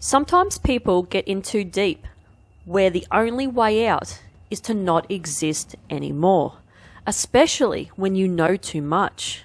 Sometimes people get in too deep, where the only way out is to not exist anymore, especially when you know too much.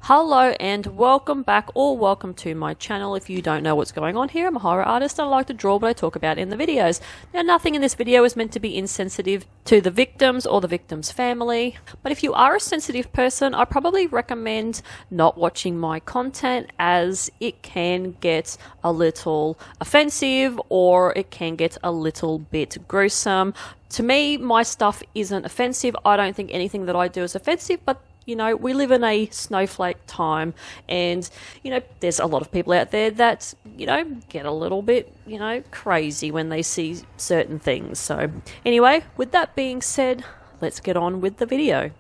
Hello and welcome back, or welcome to my channel. If you don't know what's going on here, I'm a horror artist and I like to draw what I talk about in the videos. Now, nothing in this video is meant to be insensitive to the victims or the victim's family, but if you are a sensitive person, I probably recommend not watching my content, as it can get a little offensive or it can get a little bit gruesome. To me, my stuff isn't offensive. I don't think anything that I do is offensive, but you know, we live in a snowflake time, and, you know, there's a lot of people out there that, you know, get a little bit, you know, crazy when they see certain things. So anyway, with that being said, let's get on with the video.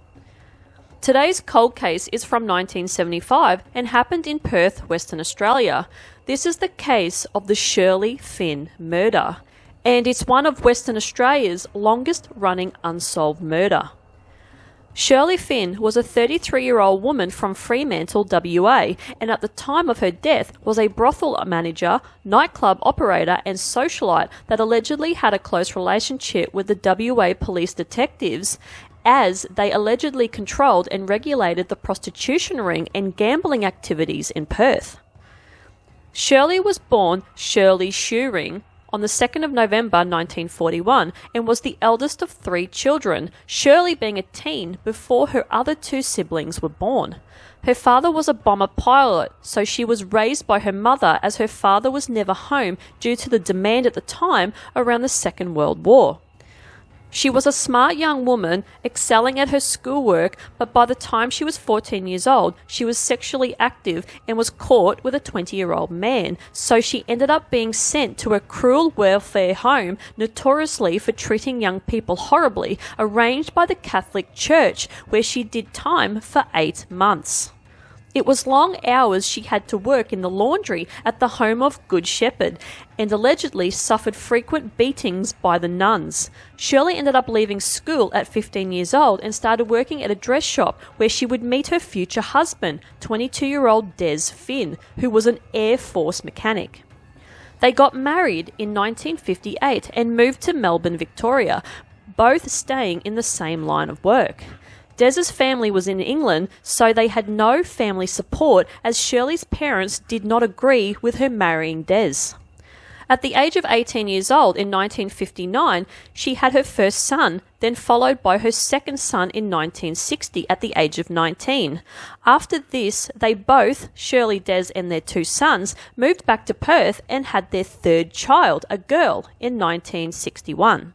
Today's cold case is from 1975 and happened in Perth, Western Australia. This is the case of the Shirley Finn murder, and it's one of Western Australia's longest running unsolved murder. Shirley Finn was a 33-year-old woman from Fremantle, WA, and at the time of her death was a brothel manager, nightclub operator and socialite that allegedly had a close relationship with the WA police detectives, as they allegedly controlled and regulated the prostitution ring and gambling activities in Perth. Shirley was born Shirley Shoering on the 2nd of November 1941 and was the eldest of 3 children, Shirley being a teen before her other 2 siblings were born. Her father was a bomber pilot, so she was raised by her mother, as her father was never home due to the demand at the time around the Second World War. She was a smart young woman, excelling at her schoolwork, but by the time she was 14 years old, she was sexually active and was caught with a 20-year-old man, so she ended up being sent to a cruel welfare home notoriously for treating young people horribly, arranged by the Catholic Church, where she did time for 8 months. It was long hours she had to work in the laundry at the home of Good Shepherd, and allegedly suffered frequent beatings by the nuns. Shirley ended up leaving school at 15 years old and started working at a dress shop where she would meet her future husband, 22-year-old Des Finn, who was an Air Force mechanic. They got married in 1958 and moved to Melbourne, Victoria, both staying in the same line of work. Des's family was in England, so they had no family support, as Shirley's parents did not agree with her marrying Des. At the age of 18 years old in 1959, she had her first son, then followed by her second son in 1960 at the age of 19. After this, they both, Shirley, Des and their 2 sons, moved back to Perth and had their 3rd child, a girl, in 1961.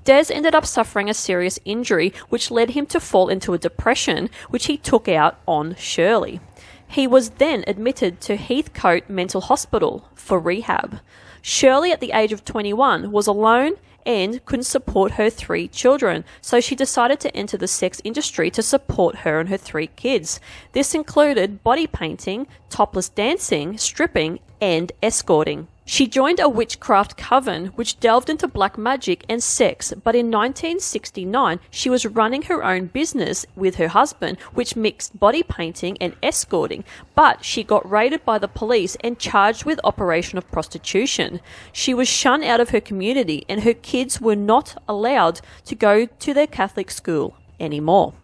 Des ended up suffering a serious injury which led him to fall into a depression, which he took out on Shirley. He was then admitted to Heathcote Mental Hospital for rehab. Shirley, at the age of 21, was alone and couldn't support her 3 children, so she decided to enter the sex industry to support her and her 3 kids. This included body painting, topless dancing, stripping, and escorting. She joined a witchcraft coven which delved into black magic and sex, but in 1969 she was running her own business with her husband, which mixed body painting and escorting, but she got raided by the police and charged with operation of prostitution. She was shunned out of her community and her kids were not allowed to go to their Catholic school anymore.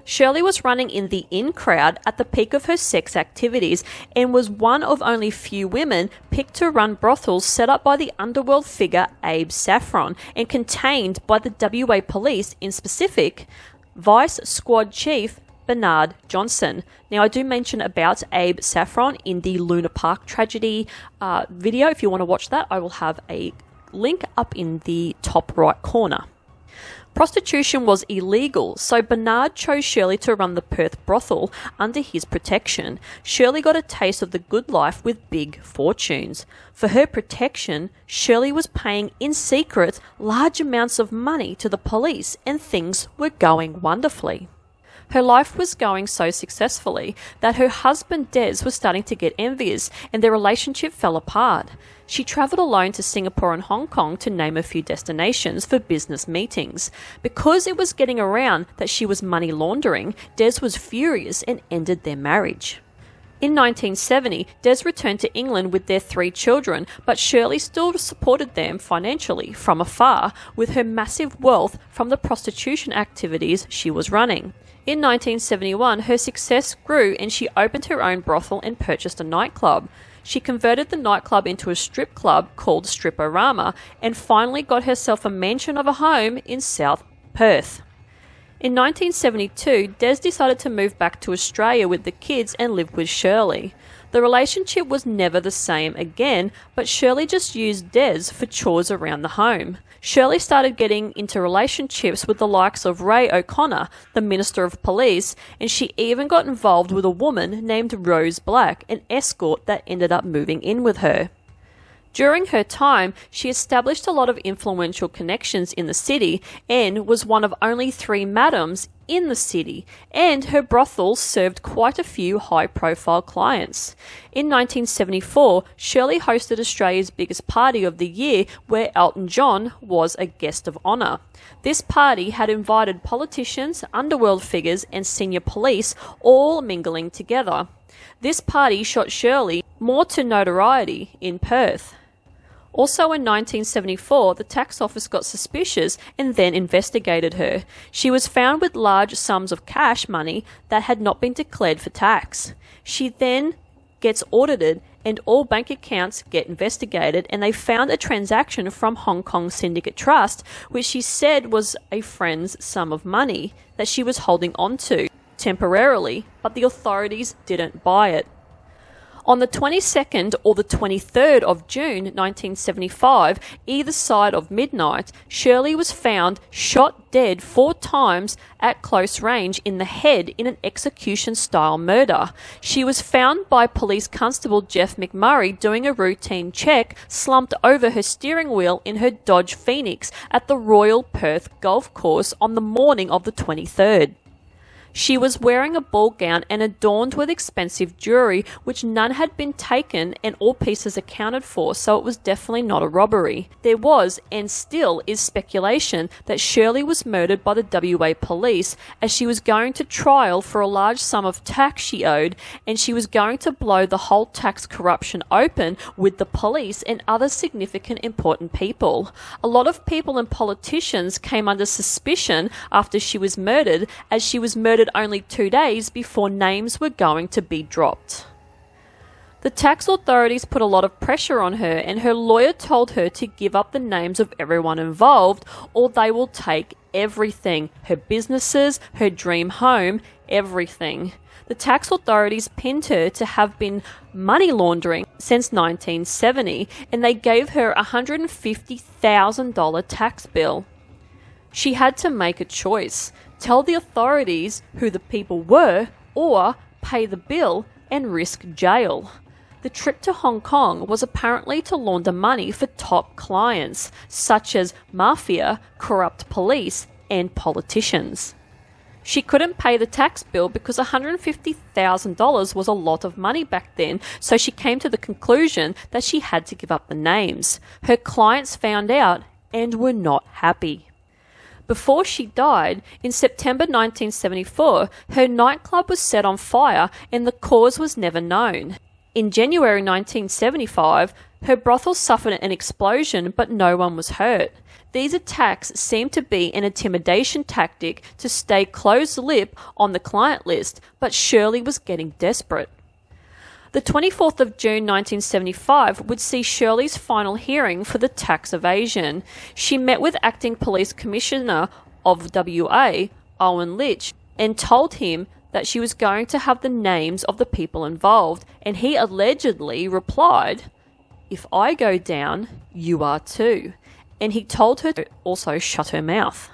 Shirley was running in the in crowd at the peak of her sex activities and was one of only few women picked to run brothels set up by the underworld figure Abe Saffron and contained by the WA police, in specific, Vice Squad Chief Bernard Johnson. Now, I do mention about Abe Saffron in the Luna Park tragedy video. If you want to watch that, I will have a link up in the top right corner. Prostitution was illegal, so Bernard chose Shirley to run the Perth brothel under his protection. Shirley got a taste of the good life with big fortunes. For her protection, Shirley was paying in secret large amounts of money to the police, and things were going wonderfully. Her life was going so successfully that her husband Des was starting to get envious, and their relationship fell apart. She travelled alone to Singapore and Hong Kong, to name a few destinations, for business meetings. Because it was getting around that she was money laundering, Des was furious and ended their marriage. In 1970, Des returned to England with their 3 children, but Shirley still supported them financially from afar with her massive wealth from the prostitution activities she was running. In 1971, her success grew and she opened her own brothel and purchased a nightclub. She converted the nightclub into a strip club called Stripperama and finally got herself a mansion of a home in South Perth. In 1972, Des decided to move back to Australia with the kids and live with Shirley. The relationship was never the same again, but Shirley just used Des for chores around the home. Shirley started getting into relationships with the likes of Ray O'Connor, the Minister of Police, and she even got involved with a woman named Rose Black, an escort that ended up moving in with her. During her time, she established a lot of influential connections in the city and was one of only 3 madams in the city, and her brothel served quite a few high-profile clients. In 1974, Shirley hosted Australia's biggest party of the year where Elton John was a guest of honour. This party had invited politicians, underworld figures and senior police all mingling together. This party shot Shirley more to notoriety in Perth. Also in 1974, the tax office got suspicious and then investigated her. She was found with large sums of cash money that had not been declared for tax. She then gets audited and all bank accounts get investigated, and they found a transaction from Hong Kong Syndicate Trust, which she said was a friend's sum of money that she was holding on to temporarily, but the authorities didn't buy it. On the 22nd or the 23rd of June 1975, either side of midnight, Shirley was found shot dead 4 times at close range in the head in an execution-style murder. She was found by Police Constable Jeff McMurray doing a routine check, slumped over her steering wheel in her Dodge Phoenix at the Royal Perth Golf Course on the morning of the 23rd. She was wearing a ball gown and adorned with expensive jewellery, which none had been taken and all pieces accounted for, so it was definitely not a robbery. There was, and still is, speculation that Shirley was murdered by the WA police as she was going to trial for a large sum of tax she owed, and she was going to blow the whole tax corruption open with the police and other significant important people. A lot of people and politicians came under suspicion after she was murdered, as she was murdered only 2 days before names were going to be dropped. The tax authorities put a lot of pressure on her, and her lawyer told her to give up the names of everyone involved or they will take everything, her businesses, her dream home, everything. The tax authorities pinned her to have been money laundering since 1970, and they gave her a $150,000 tax bill. She had to make a choice: tell the authorities who the people were, or pay the bill and risk jail. The trip to Hong Kong was apparently to launder money for top clients, such as mafia, corrupt police, and politicians. She couldn't pay the tax bill because $150,000 was a lot of money back then, so she came to the conclusion that she had to give up the names. Her clients found out and were not happy. Before she died, in September 1974, her nightclub was set on fire and the cause was never known. In January 1975, her brothel suffered an explosion, but no one was hurt. These attacks seemed to be an intimidation tactic to stay close-lipped on the client list, but Shirley was getting desperate. The 24th of June 1975 would see Shirley's final hearing for the tax evasion. She met with Acting Police Commissioner of WA, Owen Litch, and told him that she was going to have the names of the people involved, and he allegedly replied, "If I go down, you are too." And he told her to also shut her mouth.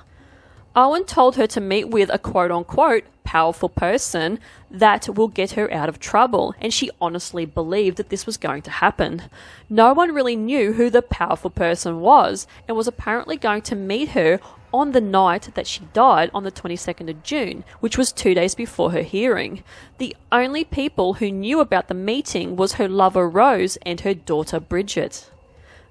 Owen told her to meet with a quote-unquote powerful person that will get her out of trouble, and she honestly believed that this was going to happen. No one really knew who the powerful person was, and was apparently going to meet her on the night that she died, on the 22nd of June, which was 2 days before her hearing. The only people who knew about the meeting was her lover Rose and her daughter Bridget.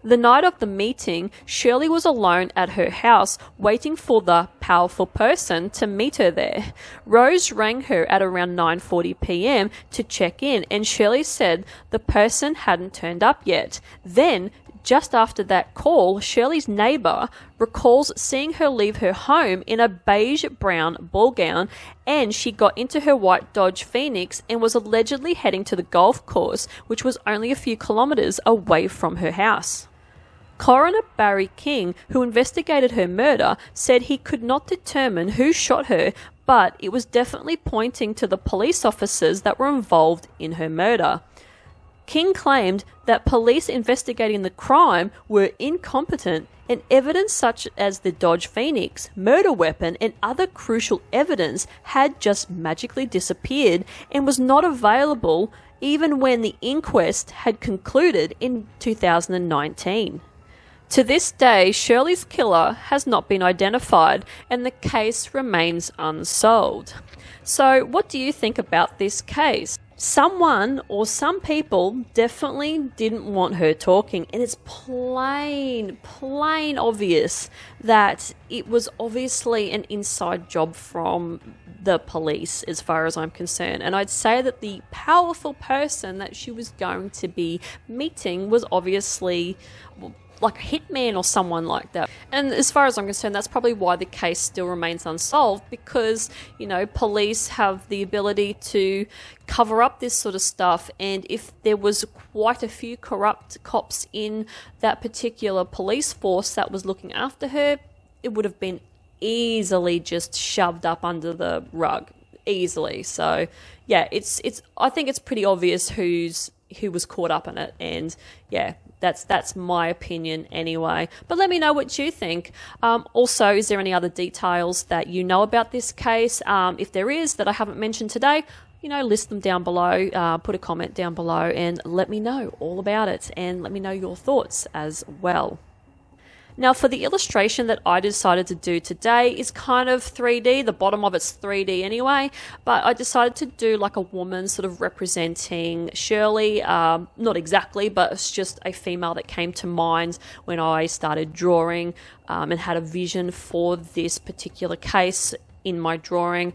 The night of the meeting, Shirley was alone at her house waiting for the powerful person to meet her there. Rose rang her at around 9:40 p.m. to check in, and Shirley said the person hadn't turned up yet. Then, just after that call, Shirley's neighbour recalls seeing her leave her home in a beige-brown ball gown, and she got into her white Dodge Phoenix and was allegedly heading to the golf course, which was only a few kilometres away from her house. Coroner Barry King, who investigated her murder, said he could not determine who shot her, but it was definitely pointing to the police officers that were involved in her murder. King claimed that police investigating the crime were incompetent, and evidence such as the Dodge Phoenix, murder weapon, and other crucial evidence had just magically disappeared and was not available even when the inquest had concluded in 2019. To this day, Shirley's killer has not been identified, and the case remains unsolved. So, what do you think about this case? Someone or some people definitely didn't want her talking, and it's plain obvious that it was obviously an inside job from the police as far as I'm concerned. And I'd say that the powerful person that she was going to be meeting was obviously like a hitman or someone like that. And as far as I'm concerned, that's probably why the case still remains unsolved, because, you know, police have the ability to cover up this sort of stuff, and if there was quite a few corrupt cops in that particular police force that was looking after her, it would have been easily just shoved up under the rug. Easily. So yeah, it's I think it's pretty obvious who was caught up in it, and yeah, that's my opinion anyway. But let me know what you think. Also, is there any other details that you know about this case? If there is that I haven't mentioned today, you know, list them down below, put a comment down below and let me know all about it, and let me know your thoughts as well. Now, for the illustration that I decided to do today is kind of 3D. The bottom of it's 3D anyway, but I decided to do like a woman sort of representing Shirley. Not exactly, but it's just a female that came to mind when I started drawing and had a vision for this particular case in my drawing.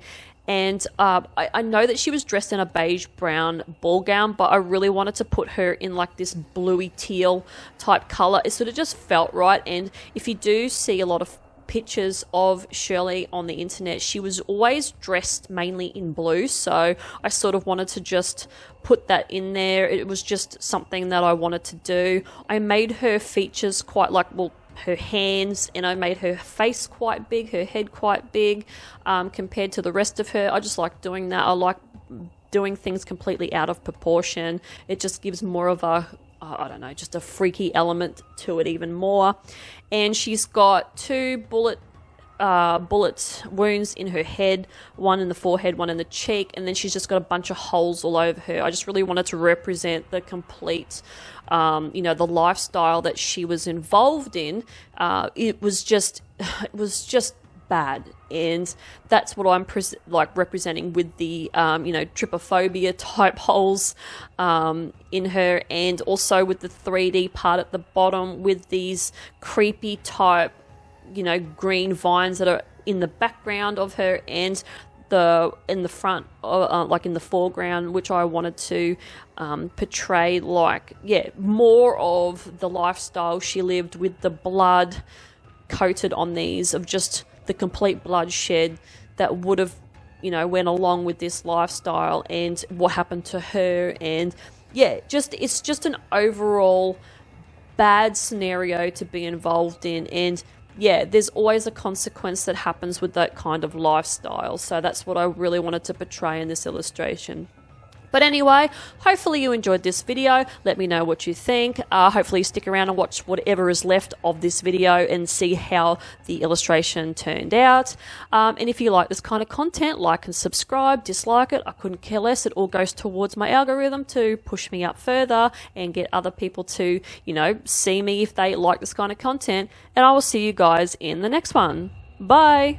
And I know that she was dressed in a beige brown ball gown, but I really wanted to put her in like this bluey teal type color. It sort of just felt right. And if you do see a lot of pictures of Shirley on the internet, she was always dressed mainly in blue, so I sort of wanted to just put that in there. It was just something that I wanted to do. I made her features quite like, well, her hands, and I made her face quite big, her head quite big compared to the rest of her. I just like doing that. I like doing things completely out of proportion. It just gives more of a, I don't know, just a freaky element to it even more. And she's got two bullet wounds in her head, one in the forehead, one in the cheek, and then she's just got a bunch of holes all over her. I just really wanted to represent the complete, the lifestyle that she was involved in. It was just bad, and that's what I'm representing with the trypophobia type holes in her, and also with the 3D part at the bottom with these creepy type green vines that are in the background of her, and in the front, like in the foreground, which I wanted to portray more of the lifestyle she lived, with the blood coated on these, of just the complete bloodshed that would have went along with this lifestyle, and what happened to her. And yeah, it's just an overall bad scenario to be involved in, and yeah, there's always a consequence that happens with that kind of lifestyle. So that's what I really wanted to portray in this illustration. But anyway, hopefully you enjoyed this video. Let me know what you think. Hopefully stick around and watch whatever is left of this video and see how the illustration turned out. And if you like this kind of content, like and subscribe. Dislike it, I couldn't care less. It all goes towards my algorithm to push me up further and get other people to, see me if they like this kind of content. And I will see you guys in the next one. Bye!